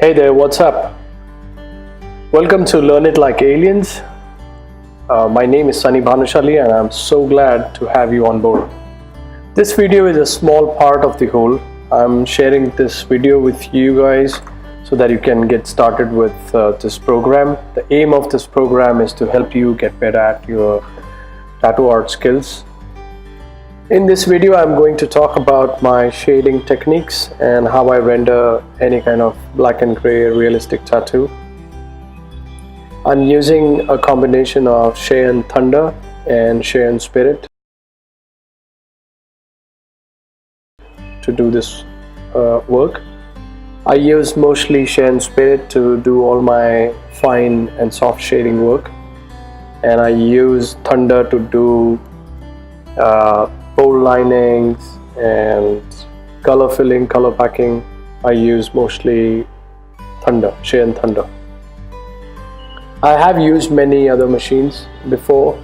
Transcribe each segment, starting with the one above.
Hey there, what's up? Welcome to Learn It Like Aliens. My name is Sunny Bhanushali and I'm so glad to have you on board. This video is a small part of the whole. I'm sharing this video with you guys so that you can get started with this program. The aim of this program is to help you get better at your tattoo art skills. In this video, I'm going to talk about my shading techniques and how I render any kind of black and gray realistic tattoo. I'm using a combination of Cheyenne Thunder and Cheyenne Spirit to do this work. I use mostly Cheyenne Spirit to do all my fine and soft shading work, and I use Thunder to do bold linings and color filling, color packing. I use mostly Cheyenne Thunder. I have used many other machines before,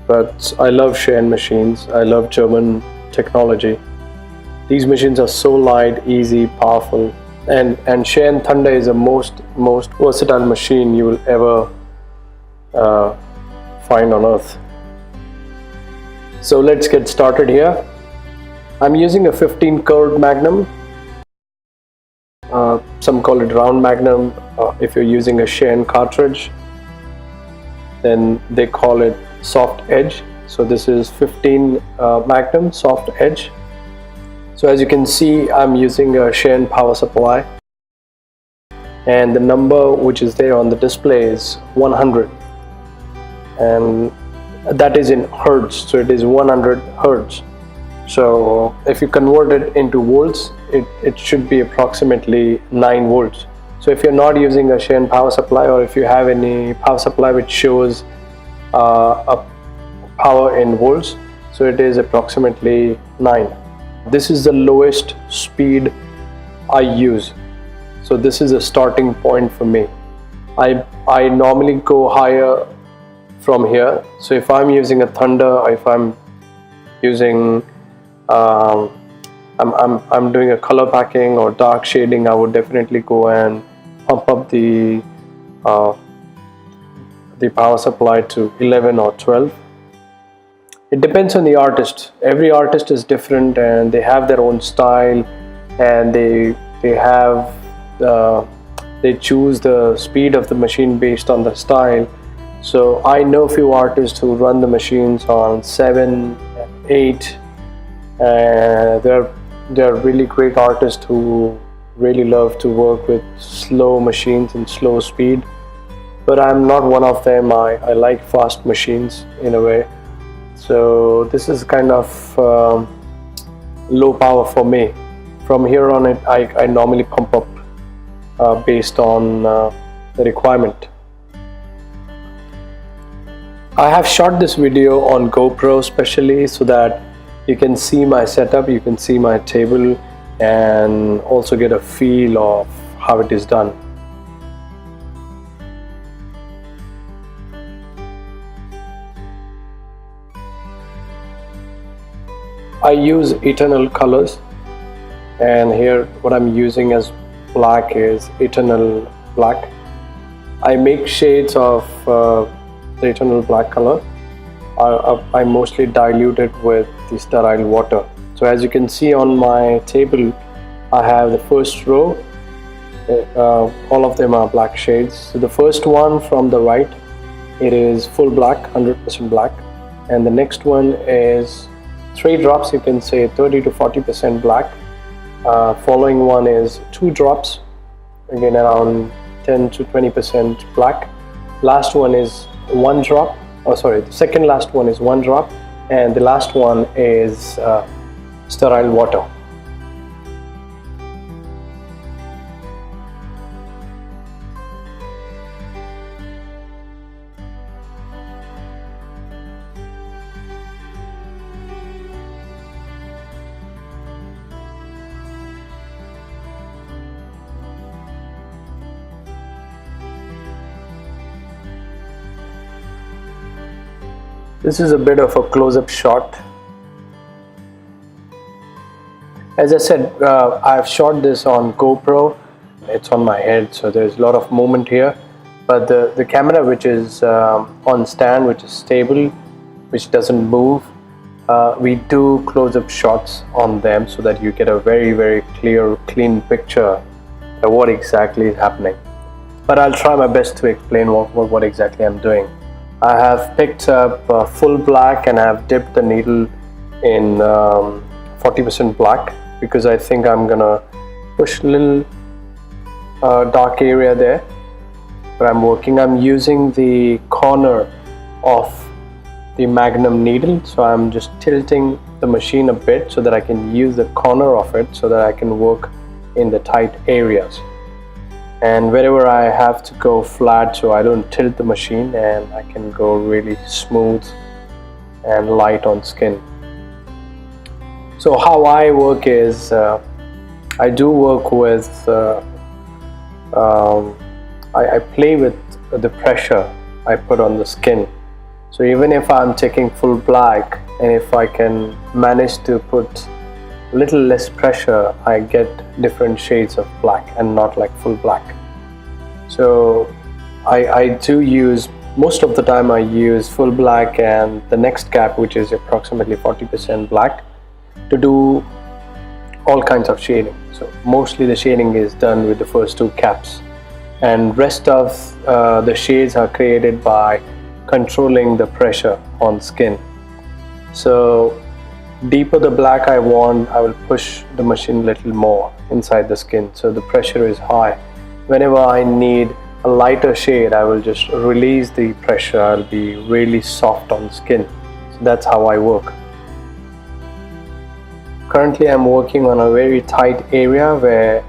but I love Cheyenne machines. I love German technology. These machines are so light, easy, powerful, and Cheyenne Thunder is the most versatile machine you will ever find on earth. So let's get started here. I'm using a 15 curved magnum. Some call it round magnum. If you're using a Cheyenne cartridge, then they call it soft edge. So this is 15 magnum soft edge. So as you can see, I'm using a Cheyenne power supply, and the number which is there on the display is 100, and that is in hertz, so it is 100 hertz. So if you convert it into volts, it should be approximately 9 volts. So if you're not using a Cheyenne power supply, or if you have any power supply which shows a power in volts, so it is approximately 9. This is the lowest speed I use, so this is a starting point for me. I normally go higher from here. So if I'm using a Thunder, or if I'm using I'm doing a color packing or dark shading, I would definitely go and pump up the power supply to 11 or 12. It depends on the artist. Every artist is different and they have their own style, and they choose the speed of the machine based on the style. So I know a few artists who run the machines on 7, 8, and they're really great artists who really love to work with slow machines and slow speed. But I'm not one of them. I like fast machines in a way. So this is kind of low power for me. From here on, I normally pump up based on the requirement. I have shot this video on GoPro specially so that you can see my setup, you can see my table, and also get a feel of how it is done. I use eternal colors, and here what I'm using as black is eternal black. I make shades of the eternal black color. I mostly dilute it with the sterile water. So as you can see on my table, I have the first row, all of them are black shades. So the first one from the right, it is full black, 100% black, and the next one is 3 drops, you can say 30 to 40% black. Following one is 2 drops, again around 10 to 20% black. Last one is 1 drop, the second last one is 1 drop, and the last one is sterile water. This is a bit of a close-up shot. As I said, I've shot this on GoPro. it's on my head, so there's a lot of movement here. But the camera, which is on stand, which is stable, which doesn't move, we do close-up shots on them so that you get a very clear, clean picture of what exactly is happening. But I'll try my best to explain what exactly I'm doing. I have picked up full black and I have dipped the needle in 40% black, because I think I'm gonna push a little dark area there where I'm working. I'm using the corner of the magnum needle, so I'm just tilting the machine a bit so that I can use the corner of it so that I can work in the tight areas. And wherever I have to go flat, so I don't tilt the machine, and I can go really smooth and light on skin. So how I work is I do work with I play with the pressure I put on the skin. So even if I'm taking full black, and if I can manage to put a little less pressure, I get different shades of black and not like full black. So I do use, most of the time I use full black and the next cap, which is approximately 40% black, to do all kinds of shading. So mostly the shading is done with the first two caps, and rest of the shades are created by controlling the pressure on skin. So deeper the black I want, I will push the machine a little more inside the skin, so the pressure is high. Whenever I need a lighter shade, I will just release the pressure. I'll be really soft on skin. So that's how I work. Currently I'm working on a very tight area where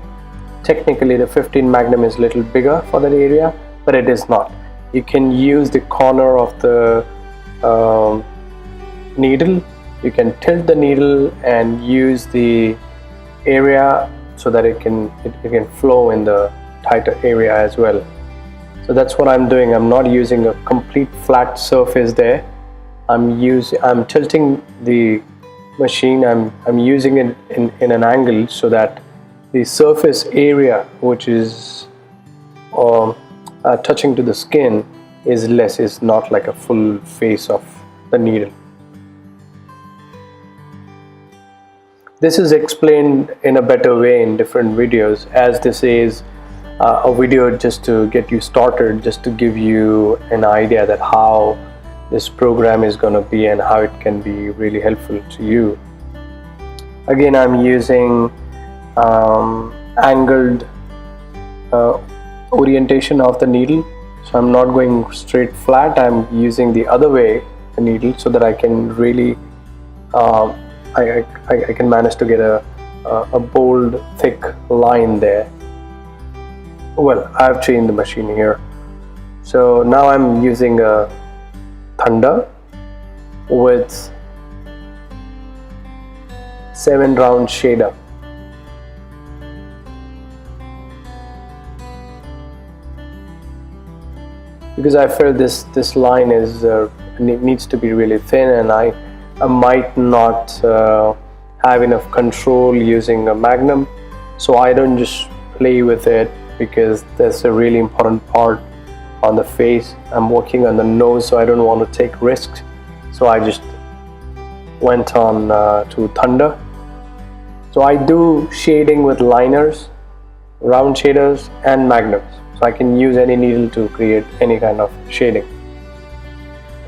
technically the 15 Magnum is a little bigger for that area, but it is not. You can use the corner of the needle. You can tilt the needle and use the area so that it can flow in the tighter area as well. So that's what I'm doing. I'm not using a complete flat surface there. I'm tilting the machine. I'm using it in an angle so that the surface area, which is touching to the skin, is less, is not like a full face of the needle. This is explained in a better way in different videos, as this is a video just to get you started, just to give you an idea that how this program is going to be and how it can be really helpful to you. Again, I'm using angled orientation of the needle, so I'm not going straight flat. I'm using the other way the needle so that I can really I can manage to get a bold thick line there. Well, I've changed the machine here, so now I'm using a Thunder with 7 round shader. Because I feel this line is needs to be really thin, and I might not have enough control using a Magnum, so I don't just play with it, because that's a really important part on the face. I'm working on the nose, so I don't want to take risks, so I just went on to Thunder. So I do shading with liners, round shaders and magnums, so I can use any needle to create any kind of shading.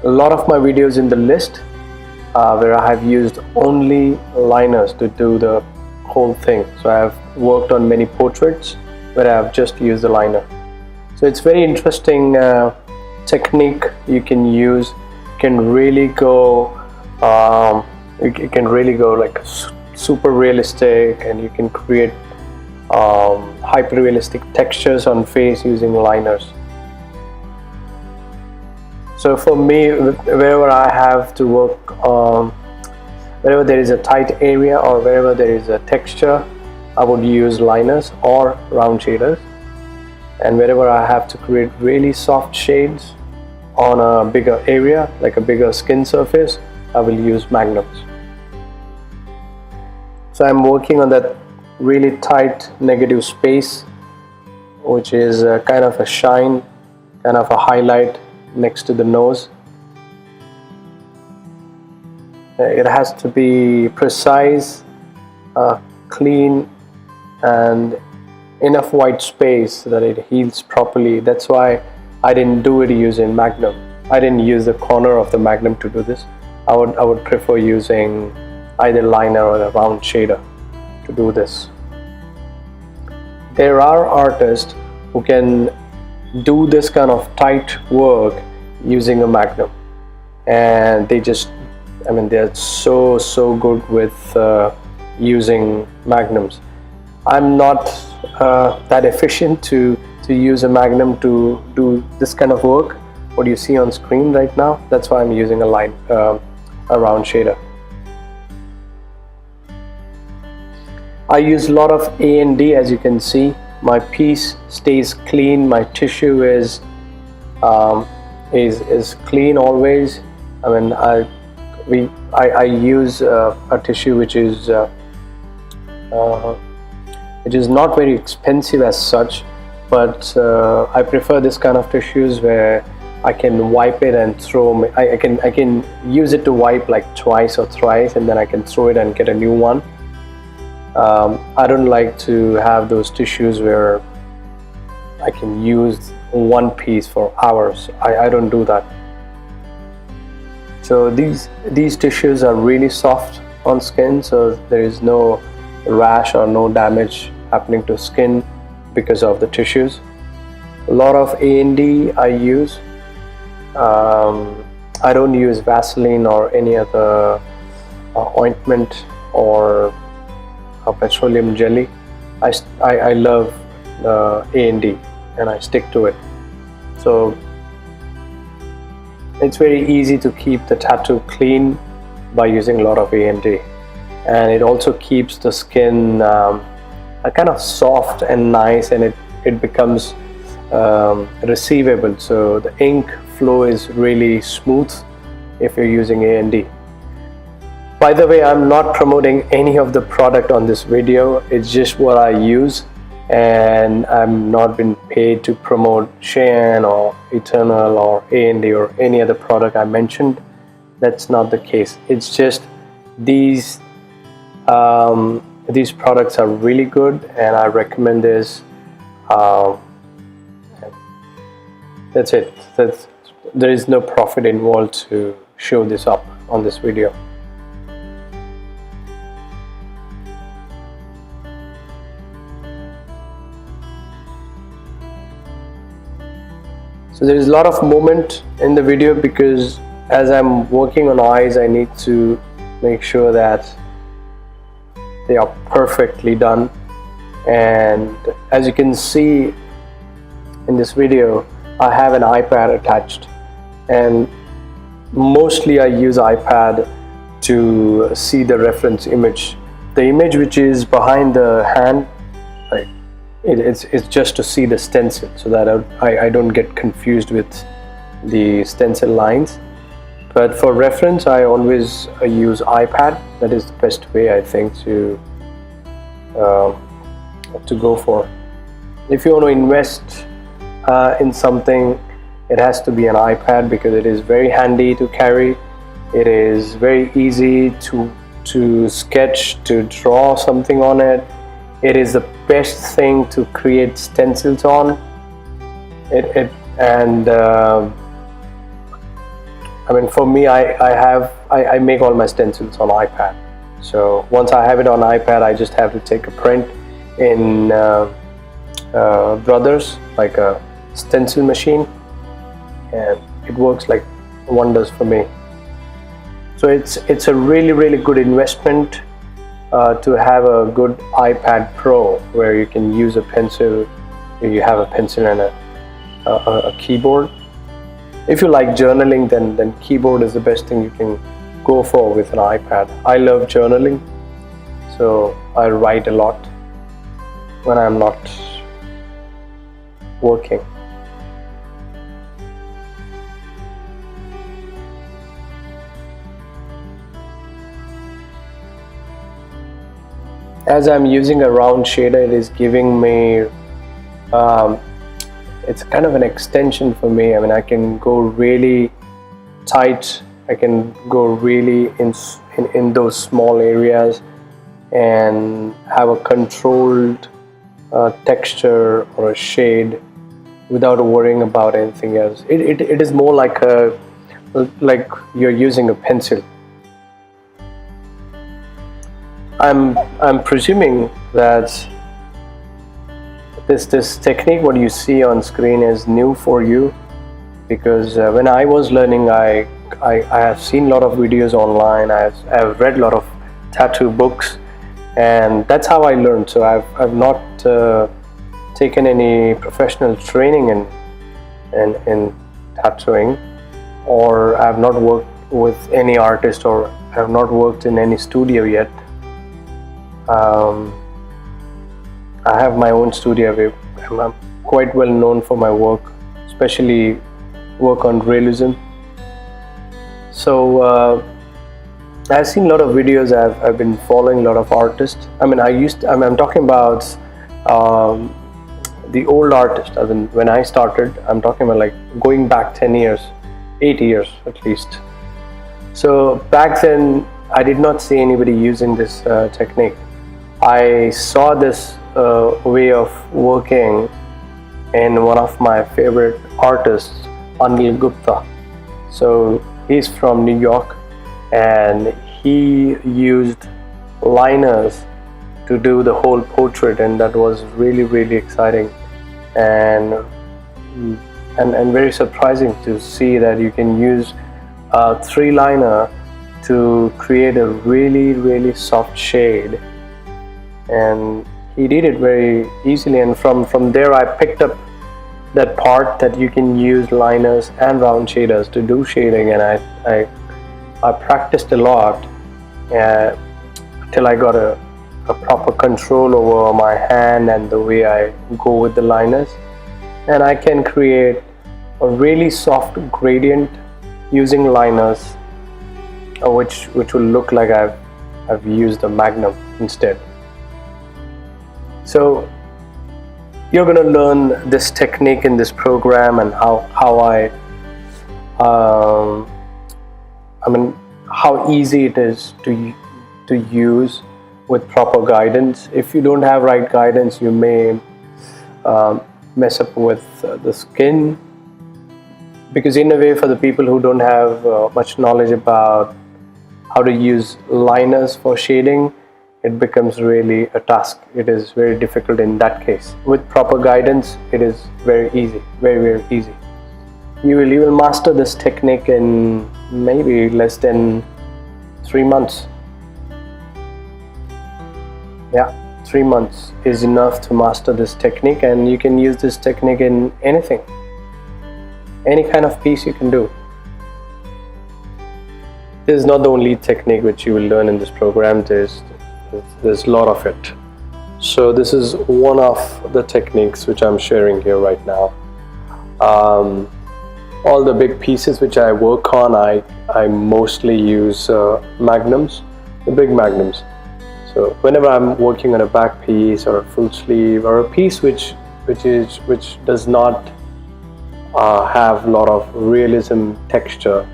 A lot of my videos in the list where I have used only liners to do the whole thing. So I have worked on many portraits where I have just used the liner. So it's very interesting technique you can use. You can really go like super realistic, and you can create hyper realistic textures on face using liners. So for me, wherever I have to work, wherever there is a tight area or wherever there is a texture, I would use liners or round shaders. And wherever I have to create really soft shades on a bigger area, like a bigger skin surface, I will use magnums. So I'm working on that really tight negative space which is kind of a shine, kind of a highlight next to the nose. It has to be precise, clean, and enough white space so that it heals properly. That's why I didn't do it using Magnum. I didn't use the corner of the Magnum to do this. I would prefer using either liner or a round shader to do this. There are artists who can do this kind of tight work using a Magnum, and they just, I mean, they're so good with using Magnums. I'm not that efficient to use a Magnum to do this kind of work, what you see on screen right now. That's why I'm using a round shader. I use a lot of A&D. As you can see, my piece stays clean, my tissue is clean always. I mean, I use a tissue which is not very expensive as such, but I prefer this kind of tissues where I can wipe it and throw. I can use it to wipe like twice or thrice, and then I can throw it and get a new one. I don't like to have those tissues where I can use one piece for hours. I don't do that. So these tissues are really soft on skin, so there is no rash or no damage happening to skin because of the tissues. A lot of A&D I use. I don't use Vaseline or any other ointment or petroleum jelly. I love A&D and I stick to it. So it's very easy to keep the tattoo clean by using a lot of A&D, and it also keeps the skin kind of soft and nice, and it becomes receivable, so the ink flow is really smooth if you're using A&D. By the way, I'm not promoting any of the product on this video. It's just what I use, and I'm not been paid to promote Cheyenne or Eternal or A&D or any other product I mentioned. That's not the case. It's just these products are really good, and I recommend this. That's it. There is no profit involved to show this up on this video. So there is a lot of movement in the video because as I'm working on eyes, I need to make sure that they are perfectly done. And as you can see in this video, I have an iPad attached, and mostly I use iPad to see the reference image. The image which is behind the hand, it's just to see the stencil, so that I don't get confused with the stencil lines. But for reference, I always use iPad. That is the best way, I think, to go for. If you want to invest in something, it has to be an iPad because it is very handy to carry. It is very easy to sketch, to draw something on it. It is the best thing to create stencils on. I mean, for me, I make all my stencils on iPad. So once I have it on iPad, I just have to take a print in Brothers, like a stencil machine, and it works like wonders for me. So it's a really good investment to have a good iPad Pro where you can use a pencil. You have a pencil and a keyboard. If you like journaling, then keyboard is the best thing you can go for with an iPad. I love journaling, so I write a lot when I'm not working. As I'm using a round shader, it is giving me um, it's kind of an extension for me. I mean, I can go really tight, I can go really in those small areas and have a controlled texture or a shade without worrying about anything else. It is more like you're using a pencil. I'm presuming that this technique, what you see on screen, is new for you, because when I was learning, I have seen a lot of videos online. I've read a lot of tattoo books, and that's how I learned. So I've not taken any professional training in tattooing, or I've not worked with any artist, or have not worked in any studio yet. I have my own studio. I'm quite well known for my work, especially work on realism. So I've seen a lot of videos. I've been following a lot of artists. I mean, I'm talking about the old artists. I mean, when I started, I'm talking about like going back 10 years, 8 years at least. So back then, I did not see anybody using this technique. I saw this way of working in one of my favorite artists, Anil Gupta. So he's from New York, and he used liners to do the whole portrait, and that was really, really exciting and very surprising to see that you can use a 3-liner to create a really, really soft shade. And he did it very easily, and from there I picked up that part that you can use liners and round shaders to do shading, and I practiced a lot till I got a proper control over my hand and the way I go with the liners, and I can create a really soft gradient using liners, which will look like I've used a Magnum instead. So you're going to learn this technique in this program, and how easy it is to use with proper guidance. If you don't have right guidance, you may mess up with the skin, because in a way, for the people who don't have much knowledge about how to use liners for shading, it becomes really a task. It is very difficult in that case. With proper guidance, it is very easy, very, very easy. You will master this technique in maybe less than 3 months. Yeah, 3 months is enough to master this technique, and you can use this technique in anything, any kind of piece you can do. This is not the only technique which you will learn in this program. There's a lot of it. So this is one of the techniques which I'm sharing here right now. All the big pieces which I work on, I mostly use magnums, the big magnums. So whenever I'm working on a back piece or a full sleeve, or a piece which does not have a lot of realism texture,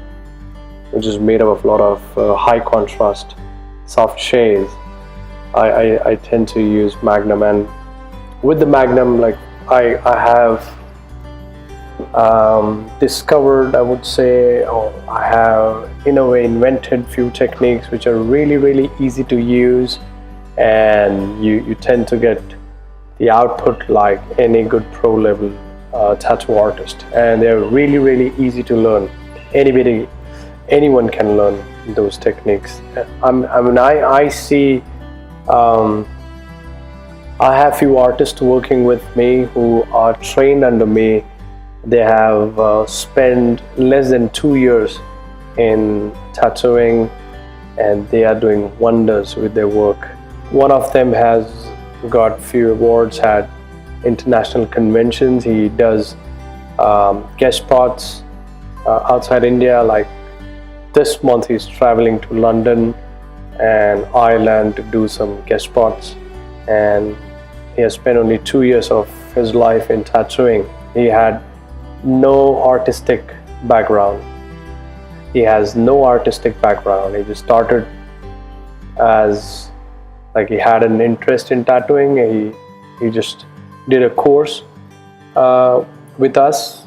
which is made up of a lot of high contrast, soft shades, I tend to use Magnum. And with the Magnum, like I have discovered, I would say, or I have in a way invented few techniques which are really, really easy to use, and you tend to get the output like any good pro level tattoo artist, and they're really, really easy to learn. Anyone can learn those techniques. I see I have few artists working with me who are trained under me. They have spent less than 2 years in tattooing, and they are doing wonders with their work. One of them has got few awards at international conventions. He does guest spots outside India. Like this month he's traveling to London and Ireland to do some guest spots, and he has spent only 2 years of his life in tattooing. He had no artistic background. He has no artistic background. He just started as like he had an interest in tattooing. He just did a course with us.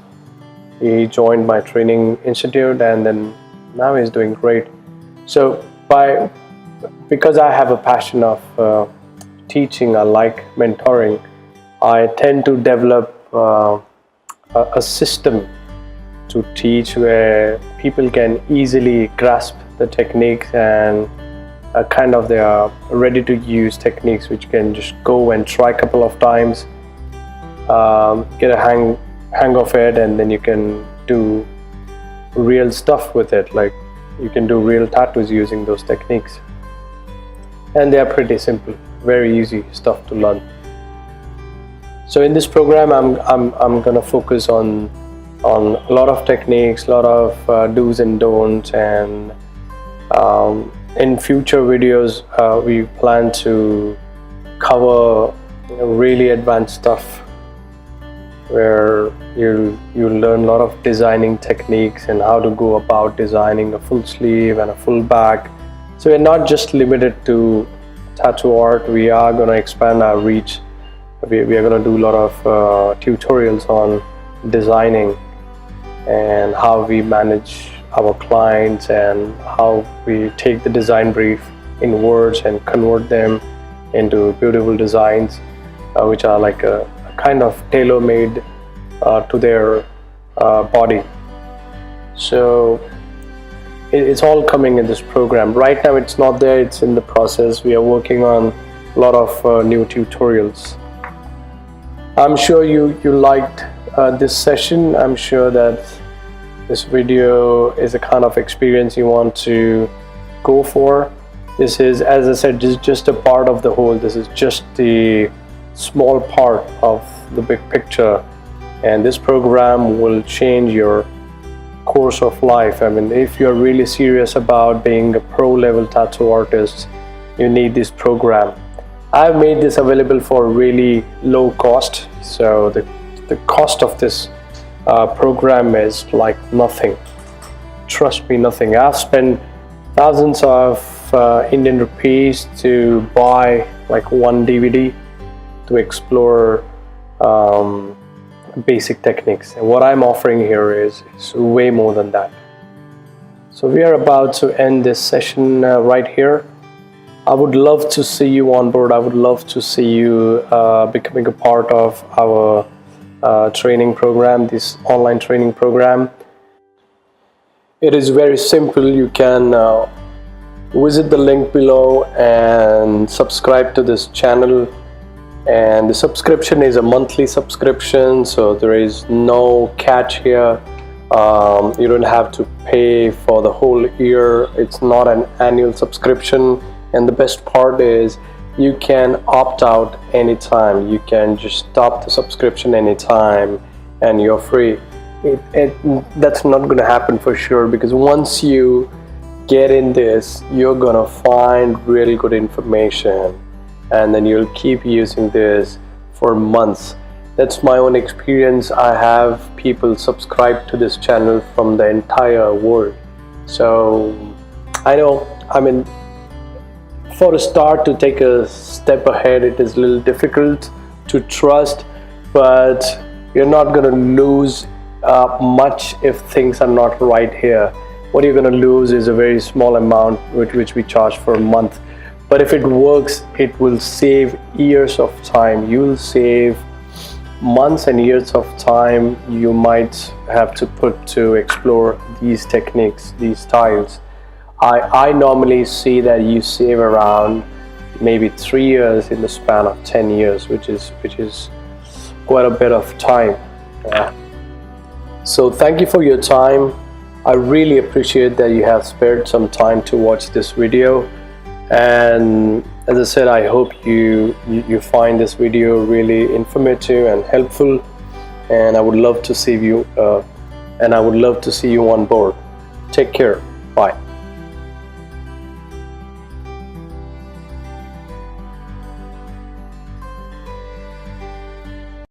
He joined my training institute, and then now he's doing great. So because I have a passion of teaching, I like mentoring, I tend to develop a system to teach where people can easily grasp the techniques, and kind of they are ready to use techniques which can just go and try a couple of times, get a hang of it, and then you can do real stuff with it. Like you can do real tattoos using those techniques, and they are pretty simple, very easy stuff to learn. So in this program, I'm gonna focus on a lot of techniques, a lot of do's and don'ts, and in future videos we plan to cover really advanced stuff where you learn a lot of designing techniques and how to go about designing a full sleeve and a full back. So we're not just limited to tattoo art. We are going to expand our reach. We are going to do a lot of tutorials on designing and how we manage our clients, and how we take the design brief in words and convert them into beautiful designs, which are like a kind of tailor-made to their body. So it's all coming in this program. Right now it's not there, it's in the process. We are working on a lot of new tutorials. I'm sure you liked this session. I'm sure that this video is a kind of experience you want to go for. This is, as I said, just a part of the whole. This is just the small part of the big picture, and this program will change your course of life. I mean, if you're really serious about being a pro level tattoo artist, you need this program. I've made this available for really low cost, so the cost of this program is like nothing. Trust me, nothing. I've spent thousands of Indian rupees to buy like one DVD to explore basic techniques, and what I'm offering here is way more than that. So we are about to end this session right here. I would love to see you on board. I would love to see you becoming a part of our training program, this online training program. It is very simple. You can visit the link below and subscribe to this channel, and the subscription is a monthly subscription, so there is no catch here. You don't have to pay for the whole year. It's not an annual subscription, and the best part is you can opt out anytime. You can just stop the subscription anytime and you're free. That's not going to happen for sure, because once you get in this, you're gonna find really good information, and then you'll keep using this for months. That's my own experience. I have people subscribe to this channel from the entire world. So I know, I mean, for a start, to take a step ahead, it is a little difficult to trust, but you're not going to lose much if things are not right here. What you're going to lose is a very small amount which we charge for a month, but if it works, it will save years of time. You'll save months and years of time you might have to put to explore these techniques, these styles. I normally see that you save around maybe 3 years in the span of 10 years, which is quite a bit of time. So thank you for your time. I really appreciate that you have spared some time to watch this video, and as I said, I hope you find this video really informative and helpful, and I would love to see you on board. Take care. Bye.